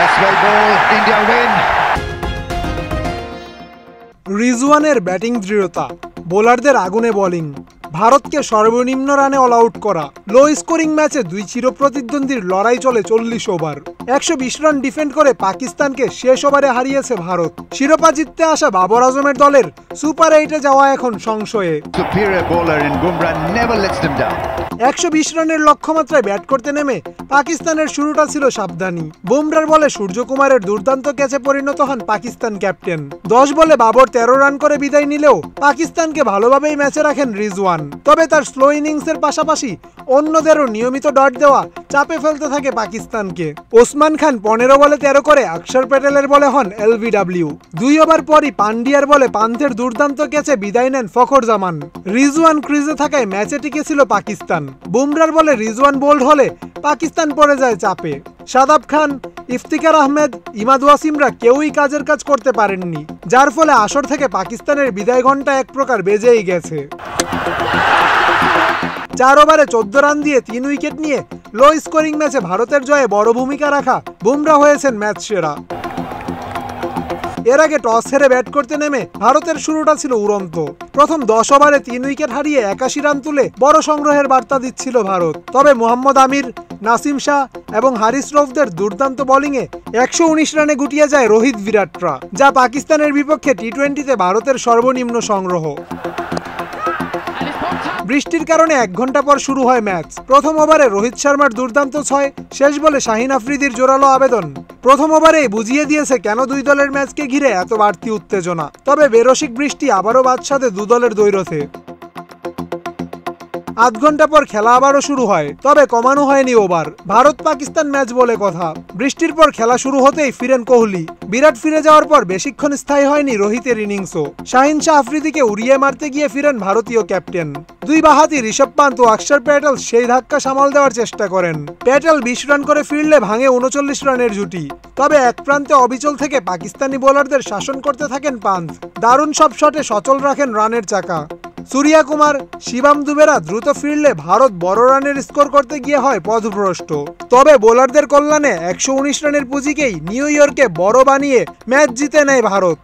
That's well ball. India win. রিজওয়ানের batting দৃঢ়তা, বোলারদের আগুনে বোলিং, ভারতকে সর্বনিম্ন রানে অল আউট করা। লো স্কোরিং ম্যাচে দুই চিরপ্রতিদ্বন্দ্বীর লড়াই চলে 40 ওভার। 120 রান ডিফেন্ড করে পাকিস্তানকে শেষ ওভারে হারিয়েছে ভারত। শিরোপা জিততে আসা বাবর আজমের দলের সুপার 8-এ যাওয়া এখন সংশয়ে। Superior bowler in Bumrah never lets them down. 120 রানের লক্ষ্যমাত্রায় ব্যাট করতে নেমে পাকিস্তানের শুরুটা ছিল সাবধানী। বুমরার বলে সূর্যকুমারের দুর্দান্ত ক্যাচে পরিণত হন পাকিস্তান ক্যাপ্টেন। 10 বলে বাবর 13 রান করে বিদায় নিলেও পাকিস্তানকে ভালোভাবেই ম্যাচে রাখেন রিজওয়ান। তবে তার স্লো ইনিংসের পাশাপাশি অন্যদেরও নিয়মিত ডট দেওয়া চাপে ফেলতে থাকে পাকিস্তানকে। ওসমান খান 15 বলে 13 করে অক্ষর প্যাটেলের বলে হন এলবিডব্লিউ। 2 ওভার পরই পান্ডিয়ার বলে পান্থের দুর্দান্ত ক্যাচে বিদায় নেন ফখর জামান। রিজওয়ান ক্রিজে থাকায় ম্যাচে টিকেছিল পাকিস্তান। বুমরার বলে রিজওয়ান বোল্ড হলে পাকিস্তান পড়ে যায় চাপে। শাদাব খান, ইফতিকার আহমেদ, ইমাদ ওয়াসিমরা কেউই কাজের কাজ করতে পারেননি, যার ফলে আসর থেকে পাকিস্তানের বিদায় ঘণ্টা এক প্রকার বেজেই গেছে। 4 ওভারে 14 রান দিয়ে 3 উইকেট নিয়ে লো স্কোরিং ম্যাচে ভারতের জয়ে বড় ভূমিকা রাখা বুমরা হয়েছেন ম্যাচ সেরা। এর আগে টস হেরে ব্যাট করতে নেমে ভারতের শুরুটা ছিল উড়ন্ত। প্রথম 10 ওভারে 3 উইকেট হারিয়ে 81 রান তুলে বড় সংগ্রহের বার্তা দিচ্ছিল ভারত। তবে মোহাম্মদ আমির, নাসিম শাহ এবং হারিস রফদের দুর্দান্ত বোলিংয়ে 119 রানে গুটিয়ে যায় রোহিত বিরাটরা, যা পাকিস্তানের বিপক্ষে টি-20তে ভারতের সর্বনিম্ন সংগ্রহ। বৃষ্টির কারণে 1 ঘন্টা পর শুরু হয় ম্যাচ। প্রথম ওভারে রোহিত শর্মার দুর্দান্ত 6, শেষ বলে শাহিন আফ্রিদির জোরালো আবেদন প্রথম ওভারেই বুঝিয়ে দিয়েছে কেন দুই দলের ম্যাচকে ঘিরে এত বাড়তি উত্তেজনা। তবে বেরসিক বৃষ্টি আবারও বাদ সাধে দু দলের দ্বৈরথে। 8 ঘন্টা পর খেলা আবারও শুরু হয়, তবে কমানো হয়নি ওভার। ভারত পাকিস্তান ম্যাচ বলে কথা। বৃষ্টির পর খেলা শুরু হতেই ফিরেন কোহলি। বিরাট ফিরে যাওয়ার পর বেশিক্ষণ স্থায়ী হয়নি রোহিতের ইনিংসও। শাহিন শাহ আফ্রিদিকে উড়িয়ে মারতে গিয়ে ফিরেন ভারতীয় ক্যাপ্টেন। দুই বাঁহাতি ঋষভ পান্ত ও অক্ষর প্যাটেল সেই ধাক্কা সামাল দেওয়ার চেষ্টা করেন। প্যাটেল 20 রান করে ফিরলে ভাঙে 39 রানের জুটি। তবে এক প্রান্তে অবিচল থেকে পাকিস্তানি বোলারদের শাসন করতে থাকেন পান্ত। দারুণ সব শটে সচল রাখেন রানের চাকা। সূর্যা কুমার, শিবাম দুবেরা দ্রুত ফিরলে ভারত বড় রানের স্কোর করতে গিয়ে হয় পথভ্রষ্ট। তবে বোলারদের কল্যাণে 119 রানের পুঁজিকেই নিউ ইয়র্কে বড় বানিয়ে ম্যাচ জিতে নেয় ভারত।